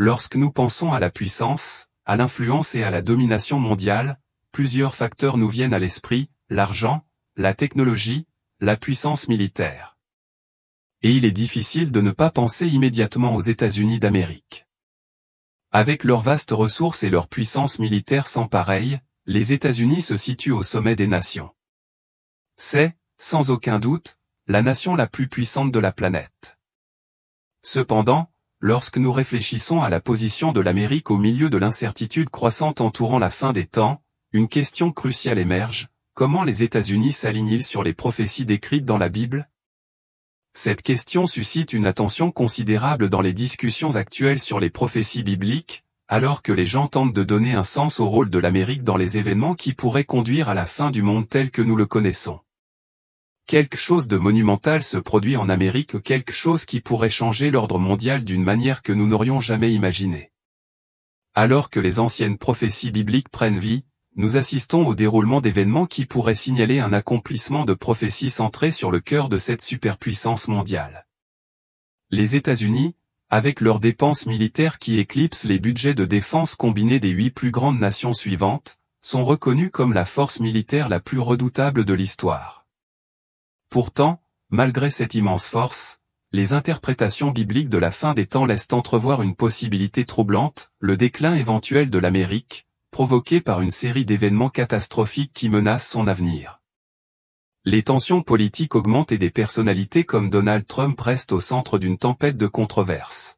Lorsque nous pensons à la puissance, à l'influence et à la domination mondiale, plusieurs facteurs nous viennent à l'esprit, l'argent, la technologie, la puissance militaire. Et il est difficile de ne pas penser immédiatement aux États-Unis d'Amérique. Avec leurs vastes ressources et leur puissance militaire sans pareille, les États-Unis se situent au sommet des nations. C'est, sans aucun doute, la nation la plus puissante de la planète. Cependant, lorsque nous réfléchissons à la position de l'Amérique au milieu de l'incertitude croissante entourant la fin des temps, une question cruciale émerge: comment les États-Unis s'alignent-ils sur les prophéties décrites dans la Bible? Cette question suscite une attention considérable dans les discussions actuelles sur les prophéties bibliques, alors que les gens tentent de donner un sens au rôle de l'Amérique dans les événements qui pourraient conduire à la fin du monde tel que nous le connaissons. Quelque chose de monumental se produit en Amérique, quelque chose qui pourrait changer l'ordre mondial d'une manière que nous n'aurions jamais imaginée. Alors que les anciennes prophéties bibliques prennent vie, nous assistons au déroulement d'événements qui pourraient signaler un accomplissement de prophéties centrées sur le cœur de cette superpuissance mondiale. Les États-Unis, avec leurs dépenses militaires qui éclipsent les budgets de défense combinés des 8 plus grandes nations suivantes, sont reconnus comme la force militaire la plus redoutable de l'histoire. Pourtant, malgré cette immense force, les interprétations bibliques de la fin des temps laissent entrevoir une possibilité troublante: le déclin éventuel de l'Amérique, provoqué par une série d'événements catastrophiques qui menacent son avenir. Les tensions politiques augmentent et des personnalités comme Donald Trump restent au centre d'une tempête de controverses.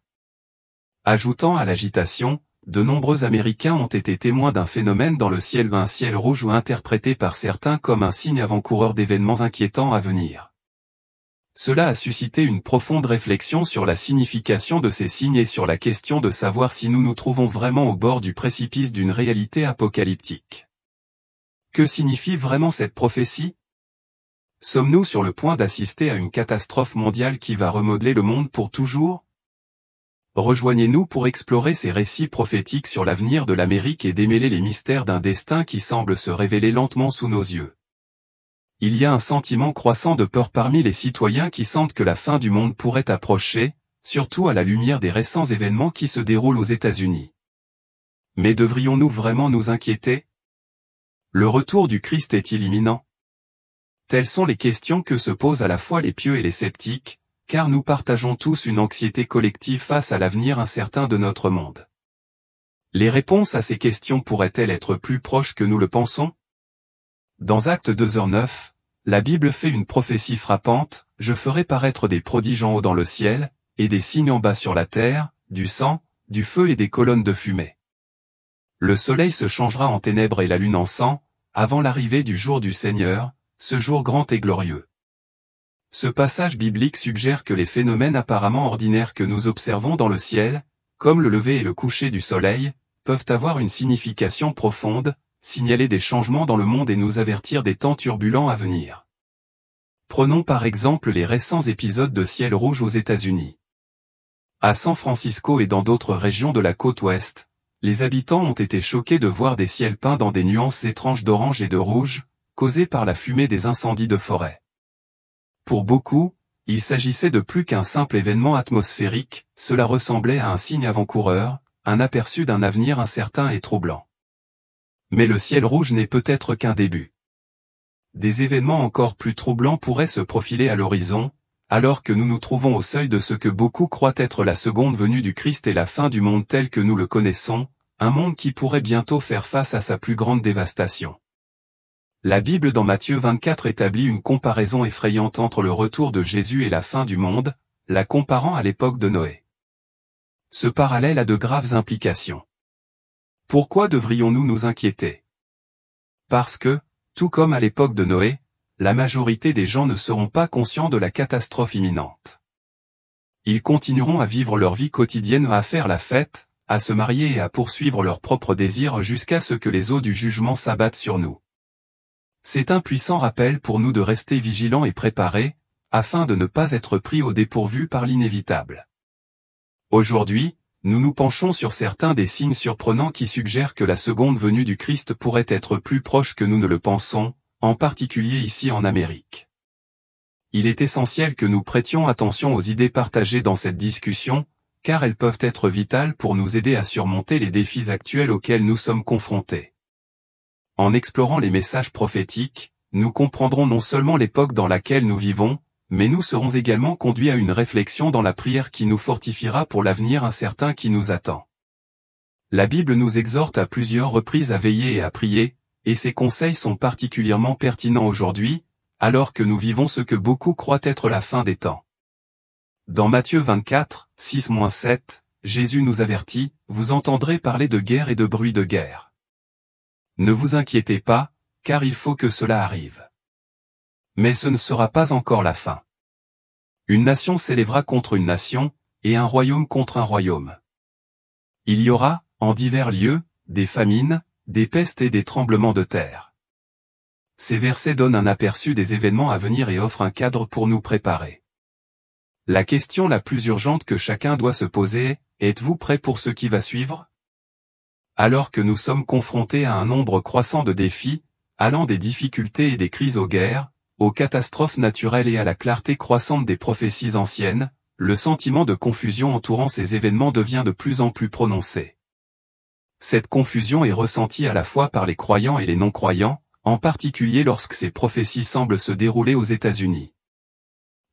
Ajoutant à l'agitation, de nombreux Américains ont été témoins d'un phénomène dans le ciel, un ciel rouge interprété par certains comme un signe avant-coureur d'événements inquiétants à venir. Cela a suscité une profonde réflexion sur la signification de ces signes et sur la question de savoir si nous nous trouvons vraiment au bord du précipice d'une réalité apocalyptique. Que signifie vraiment cette prophétie? Sommes-nous sur le point d'assister à une catastrophe mondiale qui va remodeler le monde pour toujours? Rejoignez-nous pour explorer ces récits prophétiques sur l'avenir de l'Amérique et démêler les mystères d'un destin qui semble se révéler lentement sous nos yeux. Il y a un sentiment croissant de peur parmi les citoyens qui sentent que la fin du monde pourrait approcher, surtout à la lumière des récents événements qui se déroulent aux États-Unis. Mais devrions-nous vraiment nous inquiéter? Le retour du Christ est-il imminent? Telles sont les questions que se posent à la fois les pieux et les sceptiques, car nous partageons tous une anxiété collective face à l'avenir incertain de notre monde. Les réponses à ces questions pourraient-elles être plus proches que nous le pensons? Dans Actes 2h9, la Bible fait une prophétie frappante: « Je ferai paraître des prodiges en haut dans le ciel, et des signes en bas sur la terre, du sang, du feu et des colonnes de fumée. Le soleil se changera en ténèbres et la lune en sang, avant l'arrivée du jour du Seigneur, ce jour grand et glorieux. » Ce passage biblique suggère que les phénomènes apparemment ordinaires que nous observons dans le ciel, comme le lever et le coucher du soleil, peuvent avoir une signification profonde, signaler des changements dans le monde et nous avertir des temps turbulents à venir. Prenons par exemple les récents épisodes de ciel rouge aux États-Unis. À San Francisco et dans d'autres régions de la côte ouest, les habitants ont été choqués de voir des ciels peints dans des nuances étranges d'orange et de rouge, causées par la fumée des incendies de forêt. Pour beaucoup, il s'agissait de plus qu'un simple événement atmosphérique, cela ressemblait à un signe avant-coureur, un aperçu d'un avenir incertain et troublant. Mais le ciel rouge n'est peut-être qu'un début. Des événements encore plus troublants pourraient se profiler à l'horizon, alors que nous nous trouvons au seuil de ce que beaucoup croient être la seconde venue du Christ et la fin du monde tel que nous le connaissons, un monde qui pourrait bientôt faire face à sa plus grande dévastation. La Bible dans Matthieu 24 établit une comparaison effrayante entre le retour de Jésus et la fin du monde, la comparant à l'époque de Noé. Ce parallèle a de graves implications. Pourquoi devrions-nous nous inquiéter? Parce que, tout comme à l'époque de Noé, la majorité des gens ne seront pas conscients de la catastrophe imminente. Ils continueront à vivre leur vie quotidienne, à faire la fête, à se marier et à poursuivre leurs propres désirs jusqu'à ce que les eaux du jugement s'abattent sur nous. C'est un puissant rappel pour nous de rester vigilants et préparés, afin de ne pas être pris au dépourvu par l'inévitable. Aujourd'hui, nous nous penchons sur certains des signes surprenants qui suggèrent que la seconde venue du Christ pourrait être plus proche que nous ne le pensons, en particulier ici en Amérique. Il est essentiel que nous prêtions attention aux idées partagées dans cette discussion, car elles peuvent être vitales pour nous aider à surmonter les défis actuels auxquels nous sommes confrontés. En explorant les messages prophétiques, nous comprendrons non seulement l'époque dans laquelle nous vivons, mais nous serons également conduits à une réflexion dans la prière qui nous fortifiera pour l'avenir incertain qui nous attend. La Bible nous exhorte à plusieurs reprises à veiller et à prier, et ces conseils sont particulièrement pertinents aujourd'hui, alors que nous vivons ce que beaucoup croient être la fin des temps. Dans Matthieu 24, 6-7, Jésus nous avertit, « Vous entendrez parler de guerre et de bruit de guerre. Ne vous inquiétez pas, car il faut que cela arrive. Mais ce ne sera pas encore la fin. Une nation s'élèvera contre une nation, et un royaume contre un royaume. Il y aura, en divers lieux, des famines, des pestes et des tremblements de terre. » Ces versets donnent un aperçu des événements à venir et offrent un cadre pour nous préparer. La question la plus urgente que chacun doit se poser est, êtes-vous prêt pour ce qui va suivre? Alors que nous sommes confrontés à un nombre croissant de défis, allant des difficultés et des crises aux guerres, aux catastrophes naturelles et à la clarté croissante des prophéties anciennes, le sentiment de confusion entourant ces événements devient de plus en plus prononcé. Cette confusion est ressentie à la fois par les croyants et les non-croyants, en particulier lorsque ces prophéties semblent se dérouler aux États-Unis.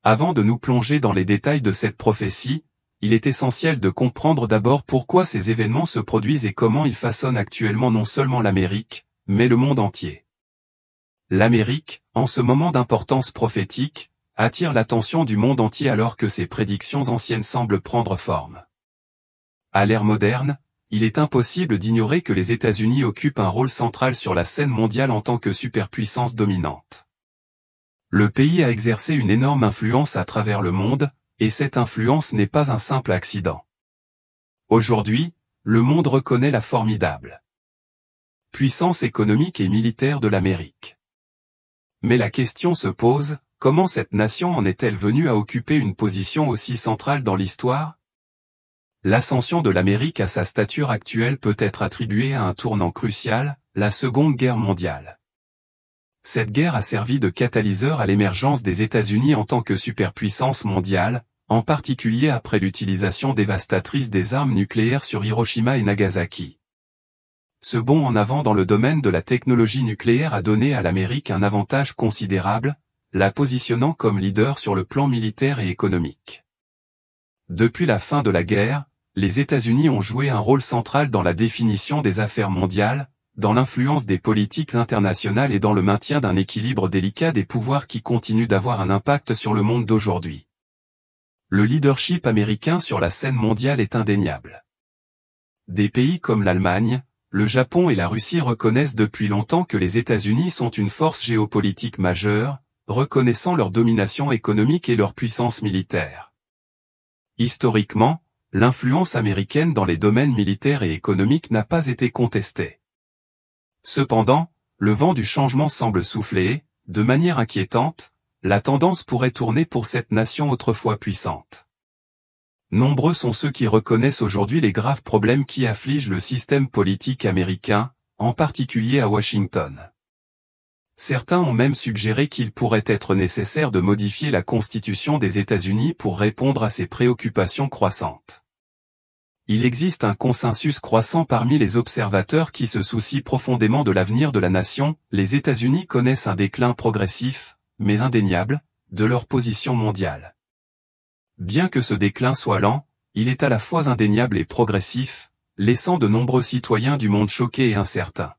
Avant de nous plonger dans les détails de cette prophétie, il est essentiel de comprendre d'abord pourquoi ces événements se produisent et comment ils façonnent actuellement non seulement l'Amérique, mais le monde entier. L'Amérique, en ce moment d'importance prophétique, attire l'attention du monde entier alors que ses prédictions anciennes semblent prendre forme. À l'ère moderne, il est impossible d'ignorer que les États-Unis occupent un rôle central sur la scène mondiale en tant que superpuissance dominante. Le pays a exercé une énorme influence à travers le monde, et cette influence n'est pas un simple accident. Aujourd'hui, le monde reconnaît la formidable puissance économique et militaire de l'Amérique. Mais la question se pose, comment cette nation en est-elle venue à occuper une position aussi centrale dans l'histoire? L'ascension de l'Amérique à sa stature actuelle peut être attribuée à un tournant crucial, la Seconde Guerre mondiale. Cette guerre a servi de catalyseur à l'émergence des États-Unis en tant que superpuissance mondiale, en particulier après l'utilisation dévastatrice des armes nucléaires sur Hiroshima et Nagasaki. Ce bond en avant dans le domaine de la technologie nucléaire a donné à l'Amérique un avantage considérable, la positionnant comme leader sur le plan militaire et économique. Depuis la fin de la guerre, les États-Unis ont joué un rôle central dans la définition des affaires mondiales, dans l'influence des politiques internationales et dans le maintien d'un équilibre délicat des pouvoirs qui continuent d'avoir un impact sur le monde d'aujourd'hui. Le leadership américain sur la scène mondiale est indéniable. Des pays comme l'Allemagne, le Japon et la Russie reconnaissent depuis longtemps que les États-Unis sont une force géopolitique majeure, reconnaissant leur domination économique et leur puissance militaire. Historiquement, l'influence américaine dans les domaines militaires et économiques n'a pas été contestée. Cependant, le vent du changement semble souffler, de manière inquiétante, la tendance pourrait tourner pour cette nation autrefois puissante. Nombreux sont ceux qui reconnaissent aujourd'hui les graves problèmes qui affligent le système politique américain, en particulier à Washington. Certains ont même suggéré qu'il pourrait être nécessaire de modifier la Constitution des États-Unis pour répondre à ces préoccupations croissantes. Il existe un consensus croissant parmi les observateurs qui se soucient profondément de l'avenir de la nation. Les États-Unis connaissent un déclin progressif, mais indéniable, de leur position mondiale. Bien que ce déclin soit lent, il est à la fois indéniable et progressif, laissant de nombreux citoyens du monde choqués et incertains.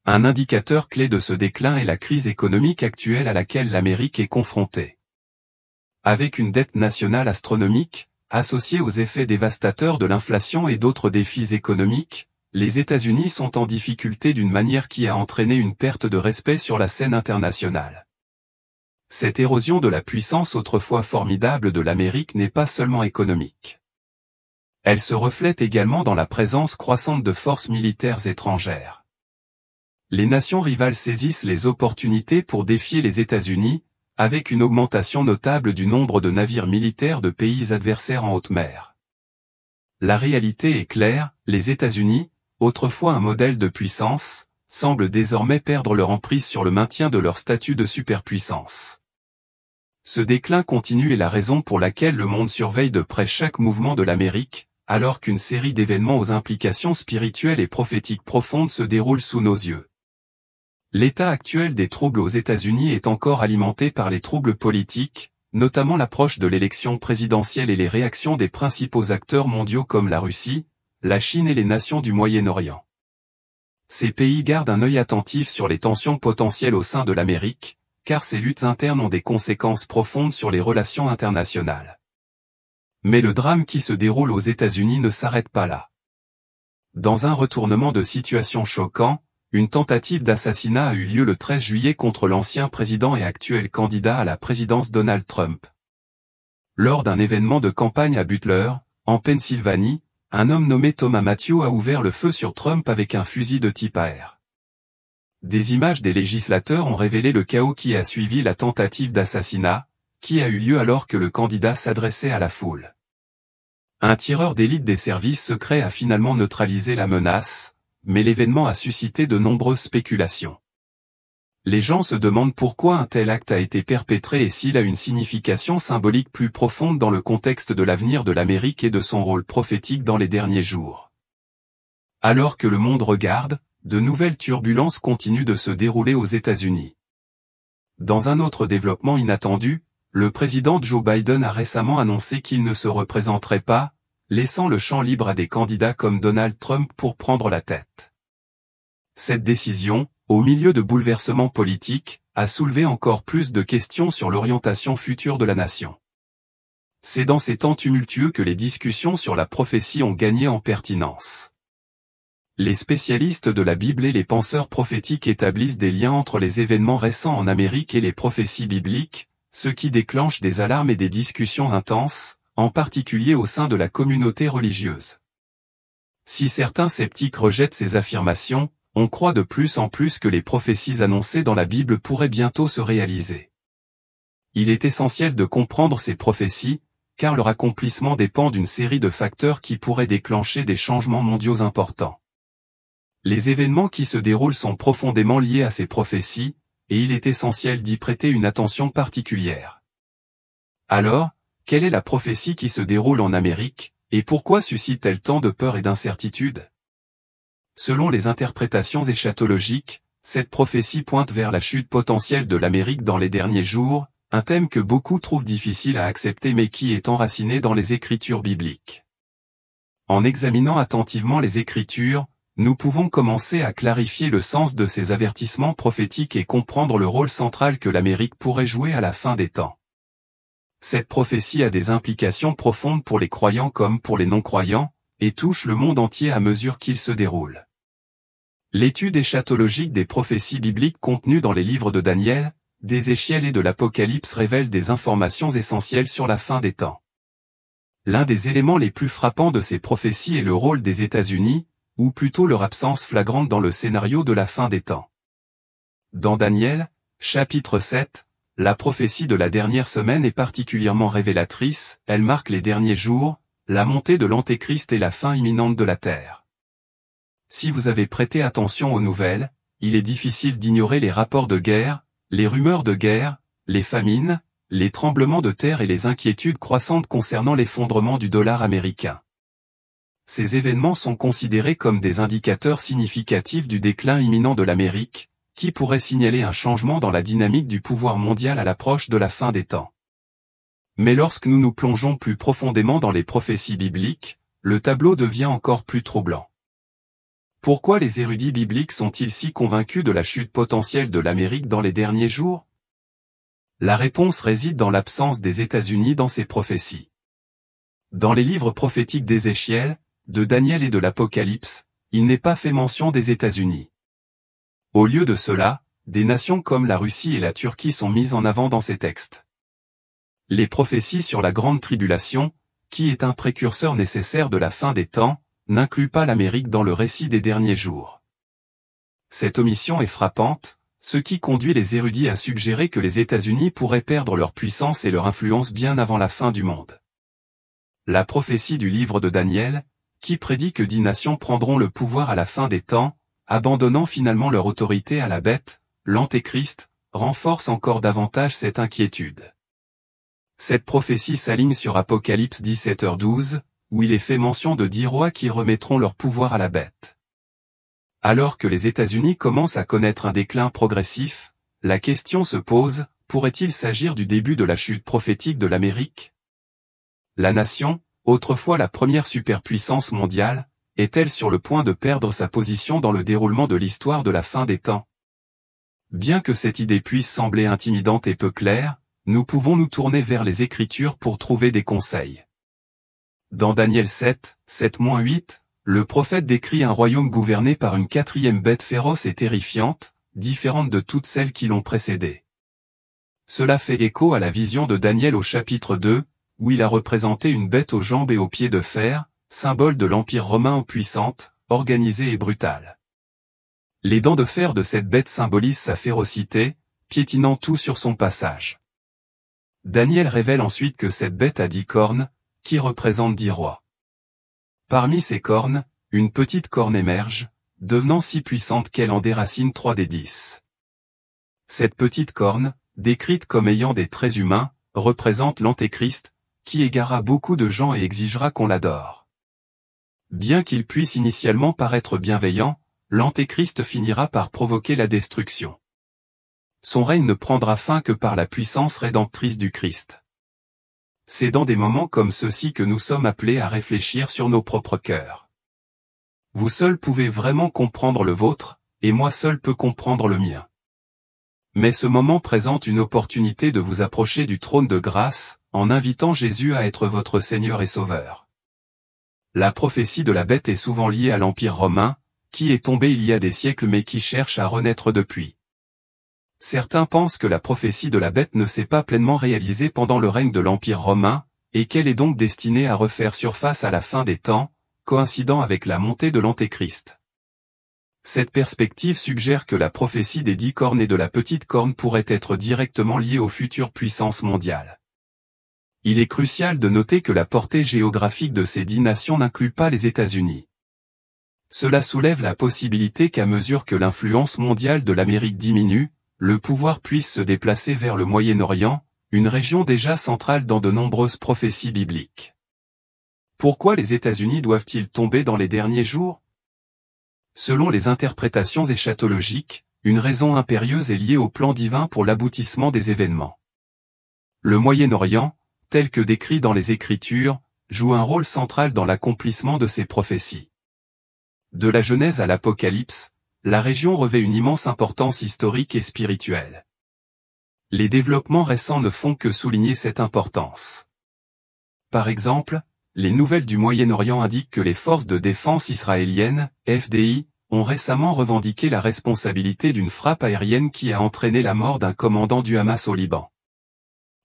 Un indicateur clé de ce déclin est la crise économique actuelle à laquelle l'Amérique est confrontée. Avec une dette nationale astronomique, associée aux effets dévastateurs de l'inflation et d'autres défis économiques, les États-Unis sont en difficulté d'une manière qui a entraîné une perte de respect sur la scène internationale. Cette érosion de la puissance autrefois formidable de l'Amérique n'est pas seulement économique. Elle se reflète également dans la présence croissante de forces militaires étrangères. Les nations rivales saisissent les opportunités pour défier les États-Unis, avec une augmentation notable du nombre de navires militaires de pays adversaires en haute mer. La réalité est claire, les États-Unis, autrefois un modèle de puissance, semblent désormais perdre leur emprise sur le maintien de leur statut de superpuissance. Ce déclin continue est la raison pour laquelle le monde surveille de près chaque mouvement de l'Amérique, alors qu'une série d'événements aux implications spirituelles et prophétiques profondes se déroule sous nos yeux. L'état actuel des troubles aux États-Unis est encore alimenté par les troubles politiques, notamment l'approche de l'élection présidentielle et les réactions des principaux acteurs mondiaux comme la Russie, la Chine et les nations du Moyen-Orient. Ces pays gardent un œil attentif sur les tensions potentielles au sein de l'Amérique, car ces luttes internes ont des conséquences profondes sur les relations internationales. Mais le drame qui se déroule aux États-Unis ne s'arrête pas là. Dans un retournement de situation choquant, une tentative d'assassinat a eu lieu le 13 juillet contre l'ancien président et actuel candidat à la présidence Donald Trump. Lors d'un événement de campagne à Butler, en Pennsylvanie, un homme nommé Thomas Matthew a ouvert le feu sur Trump avec un fusil de type AR. Des images des législateurs ont révélé le chaos qui a suivi la tentative d'assassinat, qui a eu lieu alors que le candidat s'adressait à la foule. Un tireur d'élite des services secrets a finalement neutralisé la menace, mais l'événement a suscité de nombreuses spéculations. Les gens se demandent pourquoi un tel acte a été perpétré et s'il a une signification symbolique plus profonde dans le contexte de l'avenir de l'Amérique et de son rôle prophétique dans les derniers jours. Alors que le monde regarde, de nouvelles turbulences continuent de se dérouler aux États-Unis. Dans un autre développement inattendu, le président Joe Biden a récemment annoncé qu'il ne se représenterait pas, laissant le champ libre à des candidats comme Donald Trump pour prendre la tête. Cette décision, au milieu de bouleversements politiques, a soulevé encore plus de questions sur l'orientation future de la nation. C'est dans ces temps tumultueux que les discussions sur la prophétie ont gagné en pertinence. Les spécialistes de la Bible et les penseurs prophétiques établissent des liens entre les événements récents en Amérique et les prophéties bibliques, ce qui déclenche des alarmes et des discussions intenses, en particulier au sein de la communauté religieuse. Si certains sceptiques rejettent ces affirmations, on croit de plus en plus que les prophéties annoncées dans la Bible pourraient bientôt se réaliser. Il est essentiel de comprendre ces prophéties, car leur accomplissement dépend d'une série de facteurs qui pourraient déclencher des changements mondiaux importants. Les événements qui se déroulent sont profondément liés à ces prophéties, et il est essentiel d'y prêter une attention particulière. Alors, quelle est la prophétie qui se déroule en Amérique, et pourquoi suscite-t-elle tant de peur et d'incertitude? Selon les interprétations eschatologiques, cette prophétie pointe vers la chute potentielle de l'Amérique dans les derniers jours, un thème que beaucoup trouvent difficile à accepter mais qui est enraciné dans les Écritures bibliques. En examinant attentivement les Écritures, nous pouvons commencer à clarifier le sens de ces avertissements prophétiques et comprendre le rôle central que l'Amérique pourrait jouer à la fin des temps. Cette prophétie a des implications profondes pour les croyants comme pour les non-croyants, et touche le monde entier à mesure qu'il se déroule. L'étude eschatologique des prophéties bibliques contenues dans les livres de Daniel, d'Ézéchiel et de l'Apocalypse révèle des informations essentielles sur la fin des temps. L'un des éléments les plus frappants de ces prophéties est le rôle des États-Unis, ou plutôt leur absence flagrante dans le scénario de la fin des temps. Dans Daniel, chapitre 7, la prophétie de la dernière semaine est particulièrement révélatrice, elle marque les derniers jours, la montée de l'Antéchrist et la fin imminente de la terre. Si vous avez prêté attention aux nouvelles, il est difficile d'ignorer les rapports de guerre, les rumeurs de guerre, les famines, les tremblements de terre et les inquiétudes croissantes concernant l'effondrement du dollar américain. Ces événements sont considérés comme des indicateurs significatifs du déclin imminent de l'Amérique, qui pourrait signaler un changement dans la dynamique du pouvoir mondial à l'approche de la fin des temps. Mais lorsque nous nous plongeons plus profondément dans les prophéties bibliques, le tableau devient encore plus troublant. Pourquoi les érudits bibliques sont-ils si convaincus de la chute potentielle de l'Amérique dans les derniers jours? La réponse réside dans l'absence des États-Unis dans ces prophéties. Dans les livres prophétiques d'Ézéchiel, de Daniel et de l'Apocalypse, il n'est pas fait mention des États-Unis. Au lieu de cela, des nations comme la Russie et la Turquie sont mises en avant dans ces textes. Les prophéties sur la Grande Tribulation, qui est un précurseur nécessaire de la fin des temps, n'incluent pas l'Amérique dans le récit des derniers jours. Cette omission est frappante, ce qui conduit les érudits à suggérer que les États-Unis pourraient perdre leur puissance et leur influence bien avant la fin du monde. La prophétie du livre de Daniel, qui prédit que 10 nations prendront le pouvoir à la fin des temps, abandonnant finalement leur autorité à la bête, l'Antéchrist, renforce encore davantage cette inquiétude. Cette prophétie s'aligne sur Apocalypse 17h12, où il est fait mention de 10 rois qui remettront leur pouvoir à la bête. Alors que les États-Unis commencent à connaître un déclin progressif, la question se pose, pourrait-il s'agir du début de la chute prophétique de l'Amérique? La nation, autrefois la première superpuissance mondiale, est-elle sur le point de perdre sa position dans le déroulement de l'histoire de la fin des temps? Bien que cette idée puisse sembler intimidante et peu claire, nous pouvons nous tourner vers les Écritures pour trouver des conseils. Dans Daniel 7, 7-8, le prophète décrit un royaume gouverné par une quatrième bête féroce et terrifiante, différente de toutes celles qui l'ont précédé. Cela fait écho à la vision de Daniel au chapitre 2, où il a représenté une bête aux jambes et aux pieds de fer, symbole de l'Empire romain puissante, organisée et brutale. Les dents de fer de cette bête symbolisent sa férocité, piétinant tout sur son passage. Daniel révèle ensuite que cette bête a 10 cornes, qui représentent 10 rois. Parmi ces cornes, une petite corne émerge, devenant si puissante qu'elle en déracine 3 des 10. Cette petite corne, décrite comme ayant des traits humains, représente l'Antéchrist, qui égara beaucoup de gens et exigera qu'on l'adore. Bien qu'il puisse initialement paraître bienveillant, l'Antéchrist finira par provoquer la destruction. Son règne ne prendra fin que par la puissance rédemptrice du Christ. C'est dans des moments comme ceux-ci que nous sommes appelés à réfléchir sur nos propres cœurs. Vous seul pouvez vraiment comprendre le vôtre, et moi seul peux comprendre le mien. Mais ce moment présente une opportunité de vous approcher du trône de grâce, en invitant Jésus à être votre Seigneur et Sauveur. La prophétie de la bête est souvent liée à l'Empire romain, qui est tombé il y a des siècles mais qui cherche à renaître depuis. Certains pensent que la prophétie de la bête ne s'est pas pleinement réalisée pendant le règne de l'Empire romain, et qu'elle est donc destinée à refaire surface à la fin des temps, coïncidant avec la montée de l'Antéchrist. Cette perspective suggère que la prophétie des 10 cornes et de la petite corne pourrait être directement liée aux futures puissances mondiales. Il est crucial de noter que la portée géographique de ces 10 nations n'inclut pas les États-Unis. Cela soulève la possibilité qu'à mesure que l'influence mondiale de l'Amérique diminue, le pouvoir puisse se déplacer vers le Moyen-Orient, une région déjà centrale dans de nombreuses prophéties bibliques. Pourquoi les États-Unis doivent-ils tomber dans les derniers jours? Selon les interprétations eschatologiques, une raison impérieuse est liée au plan divin pour l'aboutissement des événements. Le Moyen-Orient, tel que décrit dans les Écritures, joue un rôle central dans l'accomplissement de ces prophéties. De la Genèse à l'Apocalypse, la région revêt une immense importance historique et spirituelle. Les développements récents ne font que souligner cette importance. Par exemple, les nouvelles du Moyen-Orient indiquent que les forces de défense israéliennes, FDI, ont récemment revendiqué la responsabilité d'une frappe aérienne qui a entraîné la mort d'un commandant du Hamas au Liban.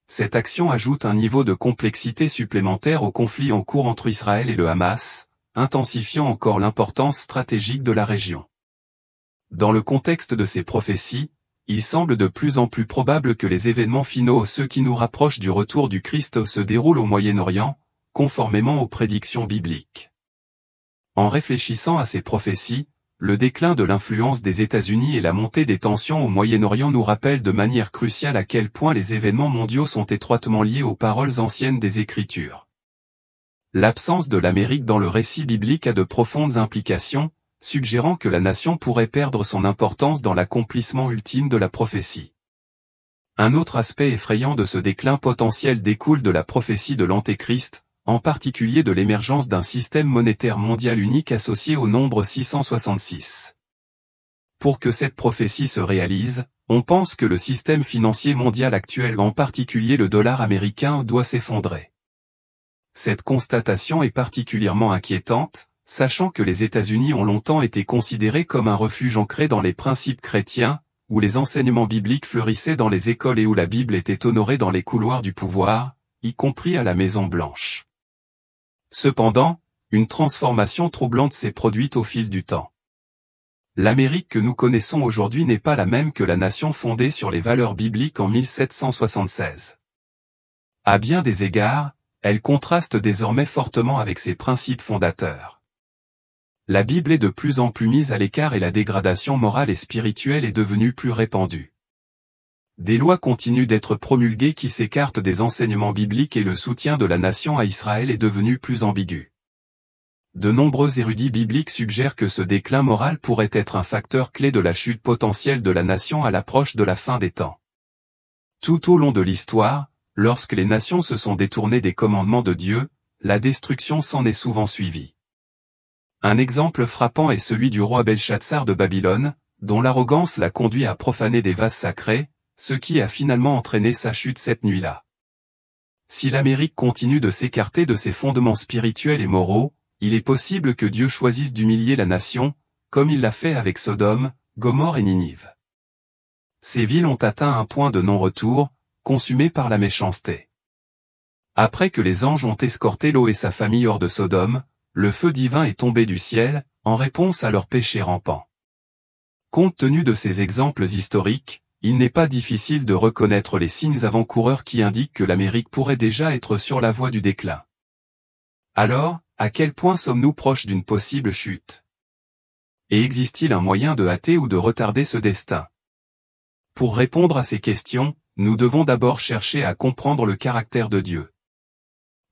Cette action ajoute un niveau de complexité supplémentaire au conflit en cours entre Israël et le Hamas, intensifiant encore l'importance stratégique de la région. Dans le contexte de ces prophéties, il semble de plus en plus probable que les événements finaux, ceux qui nous rapprochent du retour du Christ, se déroulent au Moyen-Orient, conformément aux prédictions bibliques. En réfléchissant à ces prophéties, le déclin de l'influence des États-Unis et la montée des tensions au Moyen-Orient nous rappellent de manière cruciale à quel point les événements mondiaux sont étroitement liés aux paroles anciennes des Écritures. L'absence de l'Amérique dans le récit biblique a de profondes implications, suggérant que la nation pourrait perdre son importance dans l'accomplissement ultime de la prophétie. Un autre aspect effrayant de ce déclin potentiel découle de la prophétie de l'Antéchrist, en particulier de l'émergence d'un système monétaire mondial unique associé au nombre 666. Pour que cette prophétie se réalise, on pense que le système financier mondial actuel, en particulier le dollar américain, doit s'effondrer. Cette constatation est particulièrement inquiétante, sachant que les États-Unis ont longtemps été considérés comme un refuge ancré dans les principes chrétiens, où les enseignements bibliques fleurissaient dans les écoles et où la Bible était honorée dans les couloirs du pouvoir, y compris à la Maison-Blanche. Cependant, une transformation troublante s'est produite au fil du temps. L'Amérique que nous connaissons aujourd'hui n'est pas la même que la nation fondée sur les valeurs bibliques en 1776. À bien des égards, elle contraste désormais fortement avec ses principes fondateurs. La Bible est de plus en plus mise à l'écart et la dégradation morale et spirituelle est devenue plus répandue. Des lois continuent d'être promulguées qui s'écartent des enseignements bibliques et le soutien de la nation à Israël est devenu plus ambigu. De nombreux érudits bibliques suggèrent que ce déclin moral pourrait être un facteur clé de la chute potentielle de la nation à l'approche de la fin des temps. Tout au long de l'histoire, lorsque les nations se sont détournées des commandements de Dieu, la destruction s'en est souvent suivie. Un exemple frappant est celui du roi Belshazzar de Babylone, dont l'arrogance l'a conduit à profaner des vases sacrés, ce qui a finalement entraîné sa chute cette nuit-là. Si l'Amérique continue de s'écarter de ses fondements spirituels et moraux, il est possible que Dieu choisisse d'humilier la nation, comme il l'a fait avec Sodome, Gomorrhe et Ninive. Ces villes ont atteint un point de non-retour, consumées par la méchanceté. Après que les anges ont escorté Lot et sa famille hors de Sodome, le feu divin est tombé du ciel, en réponse à leur péché rampant. Compte tenu de ces exemples historiques, il n'est pas difficile de reconnaître les signes avant-coureurs qui indiquent que l'Amérique pourrait déjà être sur la voie du déclin. Alors, à quel point sommes-nous proches d'une possible chute? Et existe-t-il un moyen de hâter ou de retarder ce destin? Pour répondre à ces questions, nous devons d'abord chercher à comprendre le caractère de Dieu.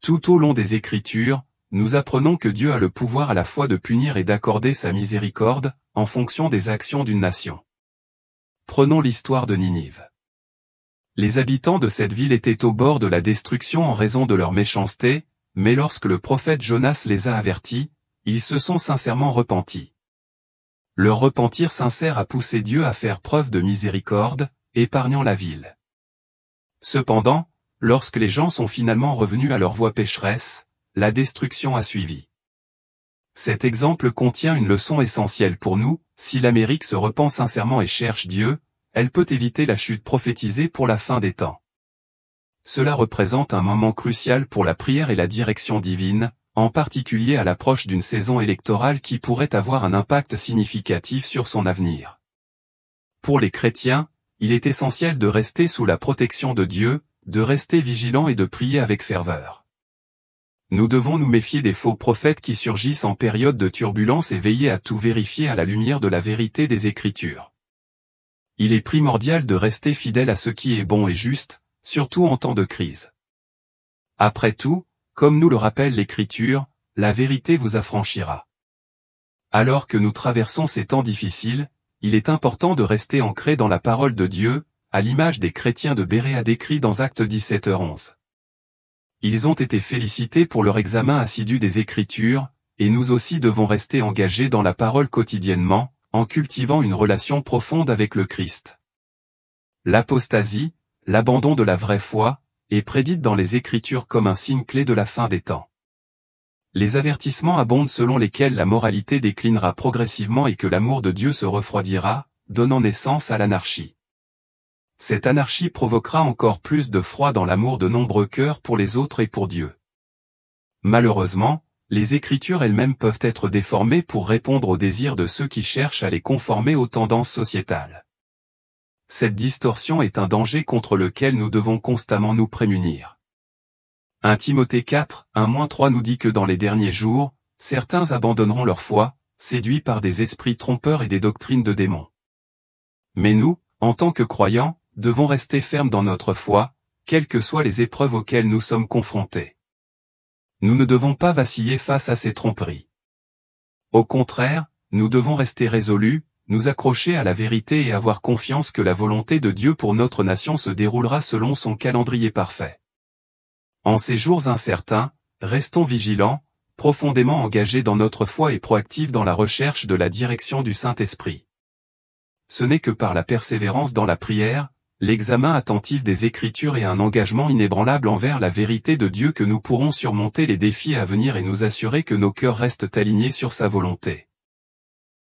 Tout au long des Écritures, nous apprenons que Dieu a le pouvoir à la fois de punir et d'accorder sa miséricorde, en fonction des actions d'une nation. Prenons l'histoire de Ninive. Les habitants de cette ville étaient au bord de la destruction en raison de leur méchanceté, mais lorsque le prophète Jonas les a avertis, ils se sont sincèrement repentis. Leur repentir sincère a poussé Dieu à faire preuve de miséricorde, épargnant la ville. Cependant, lorsque les gens sont finalement revenus à leur voie pécheresse, la destruction a suivi. Cet exemple contient une leçon essentielle pour nous: si l'Amérique se repent sincèrement et cherche Dieu, elle peut éviter la chute prophétisée pour la fin des temps. Cela représente un moment crucial pour la prière et la direction divine, en particulier à l'approche d'une saison électorale qui pourrait avoir un impact significatif sur son avenir. Pour les chrétiens, il est essentiel de rester sous la protection de Dieu, de rester vigilants et de prier avec ferveur. Nous devons nous méfier des faux prophètes qui surgissent en période de turbulence et veiller à tout vérifier à la lumière de la vérité des Écritures. Il est primordial de rester fidèle à ce qui est bon et juste, surtout en temps de crise. Après tout, comme nous le rappelle l'Écriture, la vérité vous affranchira. Alors que nous traversons ces temps difficiles, il est important de rester ancré dans la parole de Dieu, à l'image des chrétiens de Béréa décrits dans Actes 17h11. Ils ont été félicités pour leur examen assidu des Écritures, et nous aussi devons rester engagés dans la parole quotidiennement, en cultivant une relation profonde avec le Christ. L'apostasie, l'abandon de la vraie foi, est prédite dans les Écritures comme un signe clé de la fin des temps. Les avertissements abondent selon lesquels la moralité déclinera progressivement et que l'amour de Dieu se refroidira, donnant naissance à l'anarchie. Cette anarchie provoquera encore plus de froid dans l'amour de nombreux cœurs pour les autres et pour Dieu. Malheureusement, les Écritures elles-mêmes peuvent être déformées pour répondre aux désirs de ceux qui cherchent à les conformer aux tendances sociétales. Cette distorsion est un danger contre lequel nous devons constamment nous prémunir. 1 Timothée 4, 1-3 nous dit que dans les derniers jours, certains abandonneront leur foi, séduits par des esprits trompeurs et des doctrines de démons. Mais nous, en tant que croyants, devons rester fermes dans notre foi, quelles que soient les épreuves auxquelles nous sommes confrontés. Nous ne devons pas vaciller face à ces tromperies. Au contraire, nous devons rester résolus, nous accrocher à la vérité et avoir confiance que la volonté de Dieu pour notre nation se déroulera selon son calendrier parfait. En ces jours incertains, restons vigilants, profondément engagés dans notre foi et proactifs dans la recherche de la direction du Saint-Esprit. Ce n'est que par la persévérance dans la prière, l'examen attentif des Écritures et un engagement inébranlable envers la vérité de Dieu que nous pourrons surmonter les défis à venir et nous assurer que nos cœurs restent alignés sur sa volonté.